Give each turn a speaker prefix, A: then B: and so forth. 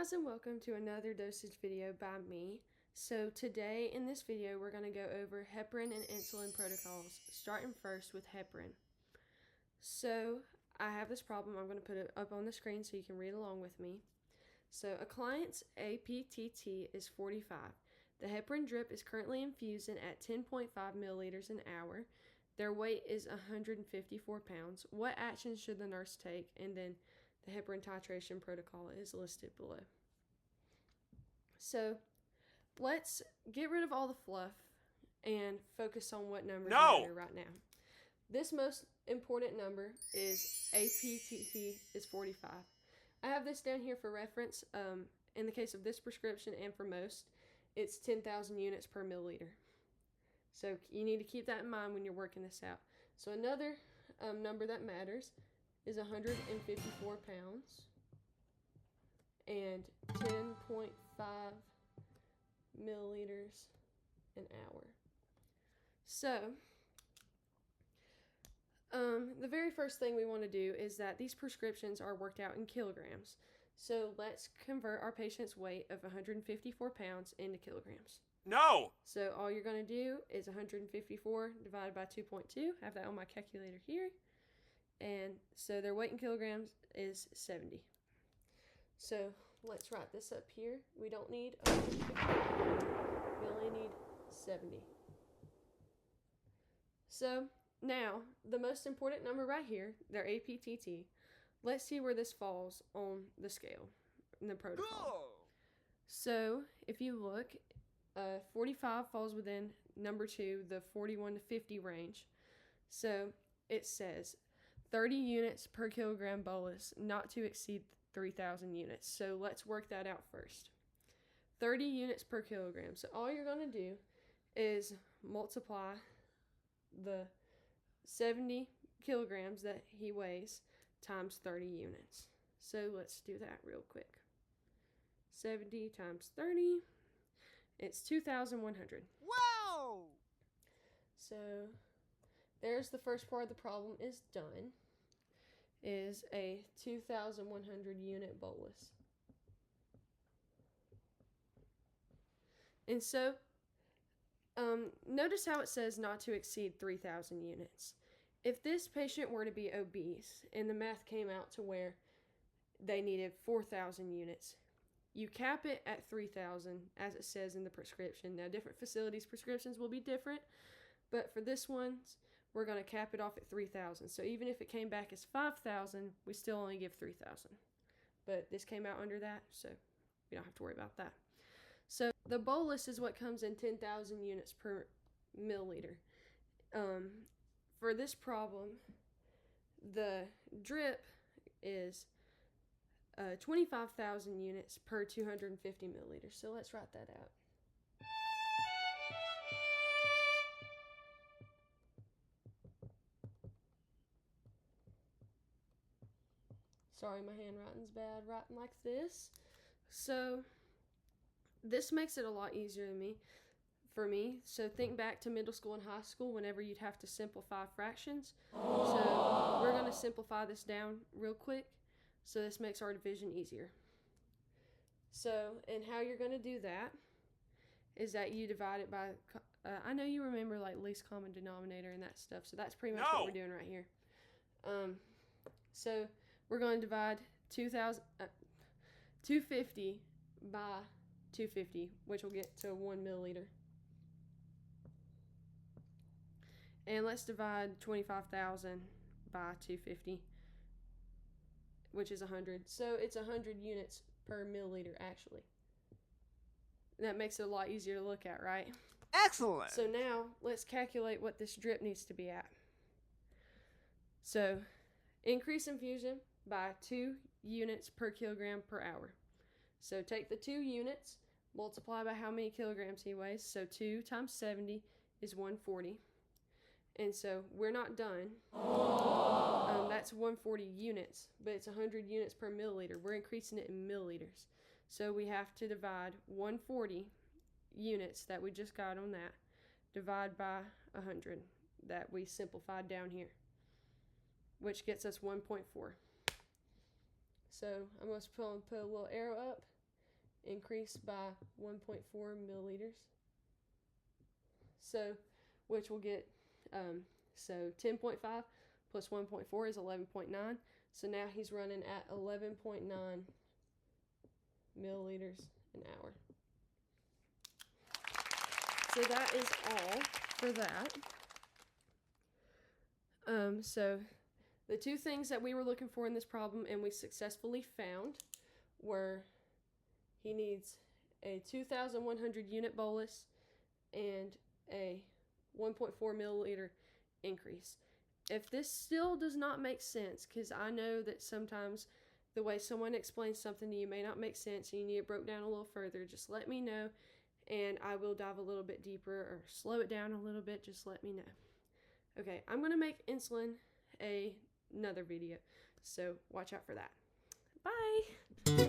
A: guys, and welcome to another dosage video by me. So today in this video we're going to go over heparin and insulin protocols, starting first with heparin. So I have this problem. I'm going to put it up on the screen so you can read along with me. So a client's APTT is 45. The heparin drip is currently infusing at 10.5 milliliters an hour. Their weight is 154 pounds. What actions should the nurse take? And then the heparin titration protocol is listed below. So let's get rid of all the fluff and focus on what numbers matter right now. This most important number is APTT is 45. I have this down here for reference. In the case of this prescription and for most, it's 10,000 units per milliliter. So you need to keep that in mind when you're working this out. So another number that matters is 154 pounds and 10.5 milliliters an hour. So the very first thing we want to do is that these prescriptions are worked out in kilograms. So let's convert our patient's weight of 154 pounds into kilograms.
B: No!
A: So all you're going to do is 154 divided by 2.2. I have that on my calculator here. And so their weight in kilograms is 70. So let's write this up here. We don't need 154. We only need 70. So now, the most important number right here, their APTT. Let's see where this falls on the scale in the protocol. So if you look, 45 falls within number 2, the 41 to 50 range. So it says 30 units per kilogram bolus, not to exceed 3,000 units. So let's work that out first. 30 units per kilogram. So all you're going to do is multiply the 70 kilograms that he weighs times 30 units. So let's do that real quick. 70 times 30, it's 2,100.
B: Wow!
A: So there's the first part of the problem is done, is a 2,100 unit bolus. And so notice how it says not to exceed 3,000 units. If this patient were to be obese and the math came out to where they needed 4,000 units, you cap it at 3,000 as it says in the prescription. Now different facilities' prescriptions will be different, but for this one, we're going to cap it off at 3,000. So even if it came back as 5,000, we still only give 3,000. But this came out under that, so we don't have to worry about that. So the bolus is what comes in 10,000 units per milliliter. For this problem, the drip is 25,000 units per 250 milliliters. So let's write that out. Sorry, my handwriting's bad, writing like this. So this makes it a lot easier for me. So think back to middle school and high school whenever you'd have to simplify fractions. So we're going to simplify this down real quick. So this makes our division easier. So, and how you're going to do that is that you divide it by, I know you remember like least common denominator and that stuff. So that's pretty much what we're doing right here. So we're going to divide 250 by 250, which will get to 1 milliliter. And let's divide 25,000 by 250, which is 100. So it's 100 units per milliliter, actually. That makes it a lot easier to look at, right?
B: Excellent!
A: So now, let's calculate what this drip needs to be at. So, increase infusion by 2 units per kilogram per hour. So take the 2 units, multiply by how many kilograms he weighs. So 2 times 70 is 140. And so we're not done. That's 140 units, but it's 100 units per milliliter. We're increasing it in milliliters. So we have to divide 140 units that we just got on that, divide by 100 that we simplified down here, which gets us 1.4. So I'm going to put a little arrow up increase by 1.4 milliliters. So, which will get, so 10.5 plus 1.4 is 11.9. So now he's running at 11.9 milliliters an hour. So that is all for that. So the two things that we were looking for in this problem and we successfully found were he needs a 2,100 unit bolus and a 1.4 milliliter increase. If this still does not make sense, because I know that sometimes the way someone explains something to you may not make sense and you need it broke down a little further, just let me know and I will dive a little bit deeper or slow it down a little bit. Just let me know. Okay, I'm going to make insulin another video, so watch out for that. Bye!